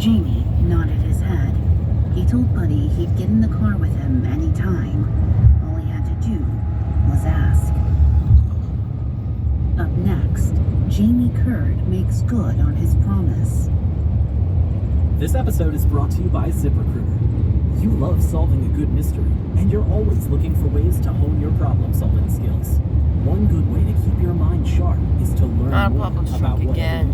Jamie nodded his head. He told Buddy he'd get in the car with him anytime. All he had to do was ask. Up next, Jamie Curd makes good on his promise. This episode is brought to you by ZipRecruiter. You love solving a good mystery, and you're always looking for ways to hone your problem-solving skills. One good way to keep your mind sharp is to learn more about whatever you can.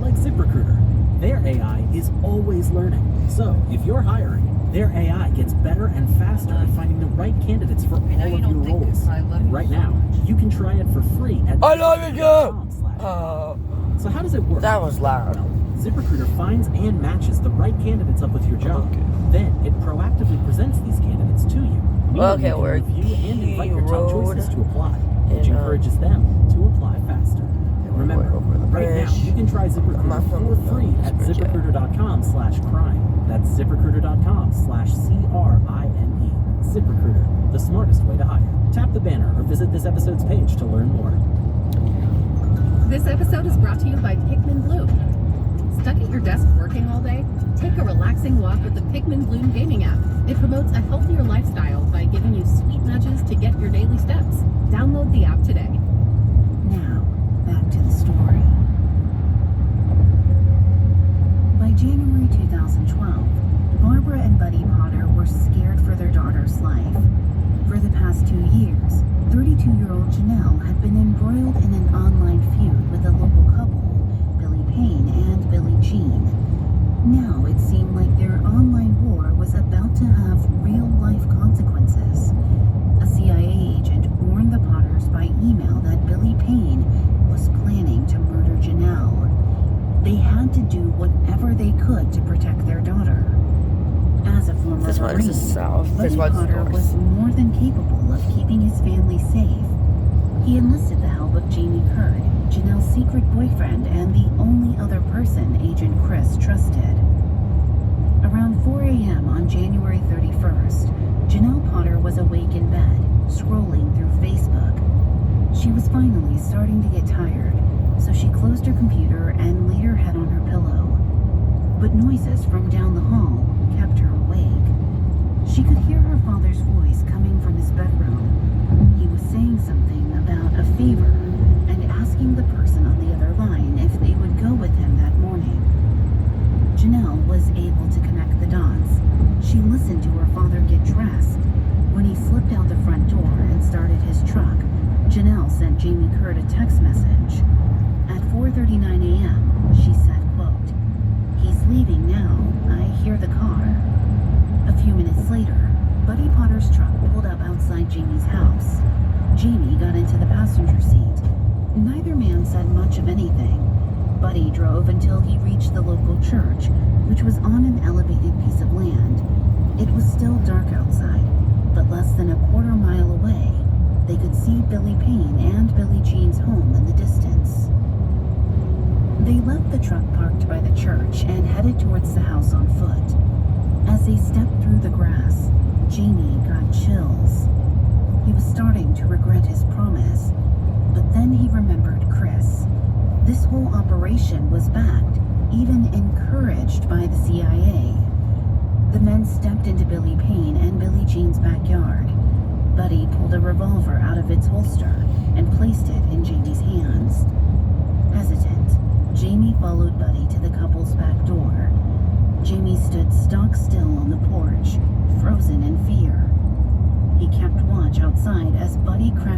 Like ZipRecruiter. Their AI is always learning. So, if you're hiring, their AI gets better and faster at finding the right candidates for all of your roles. And right now, you can try it for free at ZipRecruiter.com. So how does it work? That was loud. Well, ZipRecruiter finds and matches the right candidates up with your job. Okay. Then it proactively presents these candidates to you. Okay, you can we're review and invite your top choices to apply, which encourages them to apply faster. Remember, right now you can try ZipRecruiter for free at ZipRecruiter.com/crime. That's ZipRecruiter.com/CRIME. ZipRecruiter, the smartest way to hire. Tap the banner or visit this episode's page to learn more. This episode is brought to you by Pikmin Bloom. Stuck at your desk working all day? Take a relaxing walk with the Pikmin Bloom gaming app. It promotes a healthier lifestyle by giving you sweet nudges to get your daily steps. Download the app today. Now, back to the story. By January 2012, Barbara and Buddy Potter were scared for their daughter's life. For the past 2 years, 32-year-old Janelle had been embroiled in an online feud with a local couple, Billy Payne and Billie Jean. Now it seemed like their online war was about to have real-life consequences. A CIA agent warned the Potters by email that Billy Payne was planning to murder Janelle. They had to do whatever they could to protect their daughter. As a former Marine, Buddy Potter was more than capable of keeping his family safe. He enlisted the help of Jamie Curd, Janelle's secret boyfriend and the only other person Agent Chris trusted. Around 4 a.m. on January 31st, Janelle Potter was awake in bed, scrolling through Facebook. She was finally starting to get tired, so she closed her computer and laid her head on her pillow. But noises from down the hall kept her awake. She could hear her father's voice coming from his bedroom. He was saying something about a favor and asking the person on the other line if they would go with him that morning. Janelle was able to connect the dots. She listened to her father get dressed. When he slipped out the front door and started his truck, Janelle sent Jamie Curd a text message. At 4:39 a.m., she said, quote, "He's leaving now. I hear the car." A few minutes later, Buddy Potter's truck pulled up outside Jamie's house. Jamie got into the passenger seat. Neither man said much of anything. Buddy drove until he reached the local church, which was on an elevated piece of land. It was still dark outside, but less than a quarter mile away, they could see Billy Payne and Billie Jean's home in the distance. They left the truck parked by the church and headed towards the house on foot. As they stepped through the grass, Jamie got chills. He was starting to regret his promise, but then he remembered Chris. This whole operation was backed, even encouraged by the CIA. The men stepped into Billy Payne and Billie Jean's backyard. Buddy pulled a revolver out of its holster and placed it in Jamie's hands. Hesitant, Jamie followed Buddy to the couple's back door. Jamie stood stock still on the porch, frozen in fear. He kept watch outside as Buddy crouched